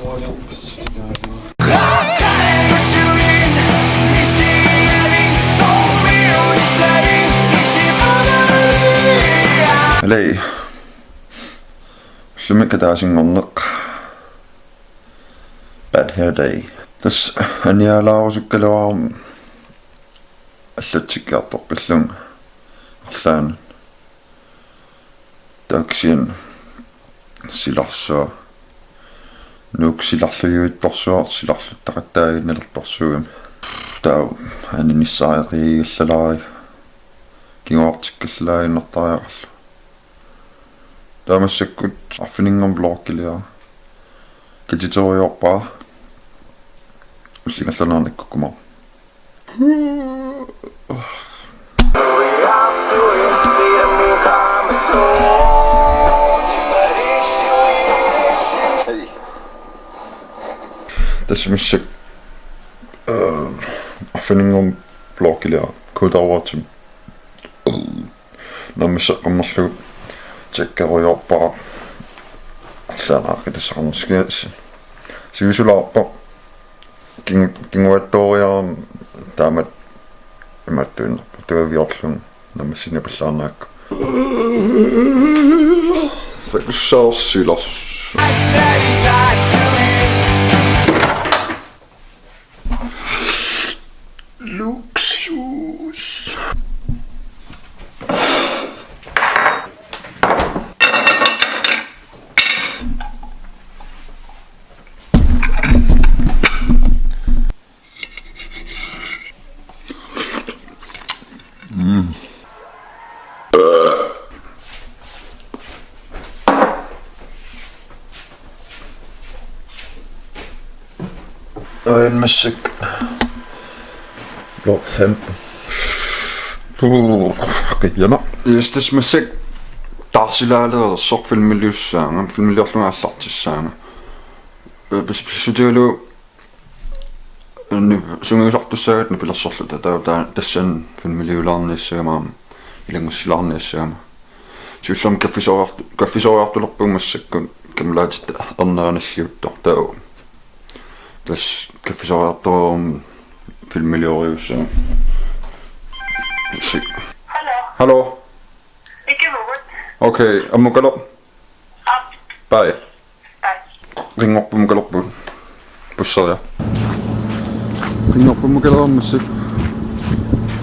Hei. Mikä taasin onnak? Bad hair day. Tässä ania lausukkelua assatsikkaattoqillun arlaan taksien silarsua nuksilarluyuittorsuar silarluttaqattaaginnalertorsuum taa aninissaaqiillalaari kingoartikkallaainertariaqallu taamassakut arfiningam vloggilia kititoriorpaa ullingallanarnikkukumaa tässä missä arfiningam vloggilia kuutauatim missä qammarlu tsekkaruyorpaa allaanaaqitissaqarniskias sivisulaarpa kinguattoriaam taamat imattuin tuaviorlun namassini pallaarnaakku sakussaarsilas luksus en massik blot 15 qiyana istas massik tarsilaaleer sorfilmiliussaanga filmiliorlungaаллартиссаanga bisutiulu sungiusartussaagat nipilersorluta tassan filmiliulaarniissaamaam ilangussilаарniissaama suullam kaffisoriartulerpung massakkun kamlaatitta erneranalliuttor taa tas kaffisoriartorum filmilioriussaama hallo ikke muligt. okay ammukalo bye ringorpu mukalorpu busseria ringorpu mukalormassuk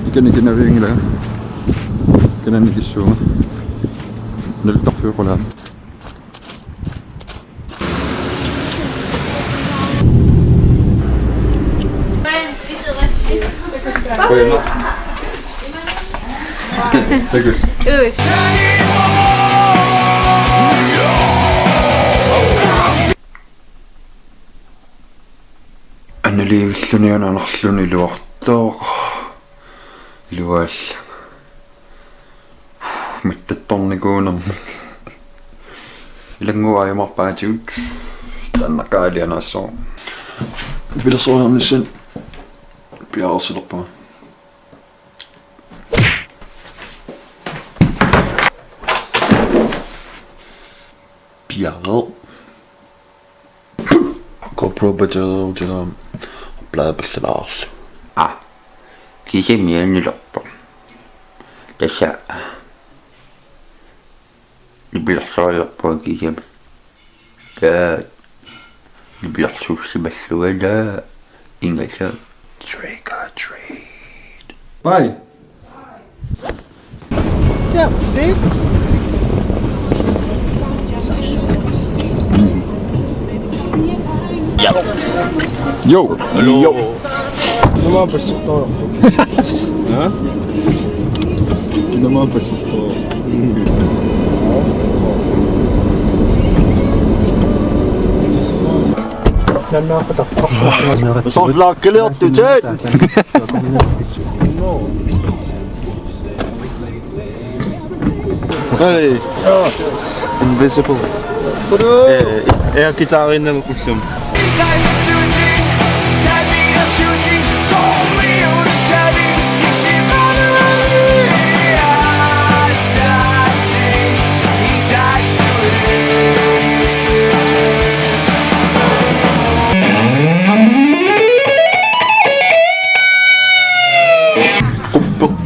ikanikinavingila kananikissuunga naluttarfiuqulaa Goeienacht. Dank u. Doei. Anneliivillunianarluni luartoq lual mittattornikuunarmi ilanguajamarpaatigut tannaqaalianaassoor pilersoornissan piarsilerpaa piarel GoPro-batterier til bladballalaarl kisimianilerpa tassa nipilersoorlerpua kisami taa nipilersuussimalluala ingasa trick or treat. Bye. What's up, bitch? Yo, yo. Lumabas ito. Ha? Lumabas ito. Sånn flaggelert du til! Hey! Invisible. Jeg har gitarin na makusum.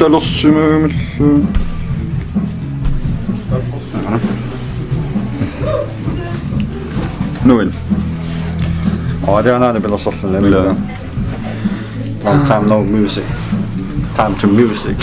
Talorsimaamalluu. Nuin. Det er noget, der bliver så sådan lidt. Long time no music. Time to music.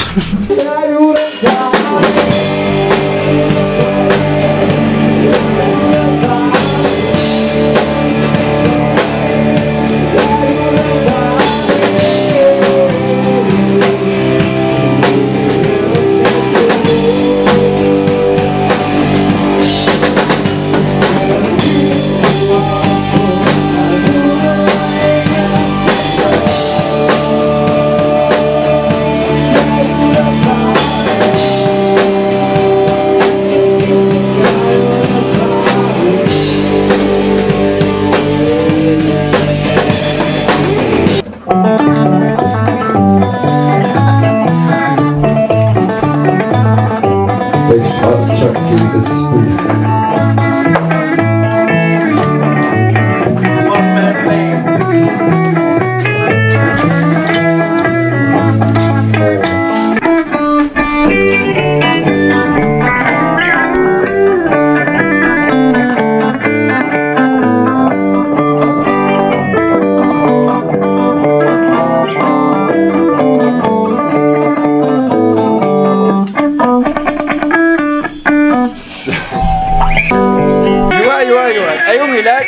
Ayun ilan.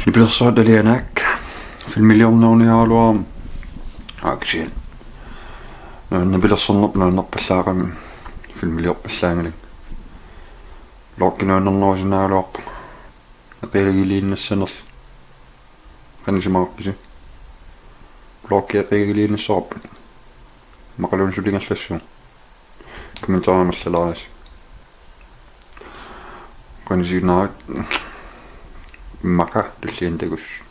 Det bliver så det lige nok. Filmiljoner her og aktiel. Det bliver sådan op når på sagen. Filmiljoner på sagen. Lokken under når sådan her op. Regelin senner. Kan ikke meget sige. Lokken regelin så. Makalon så dinges lesson. Kommentarer med slags. Kan ikke sige nej. Maka det sliende gus.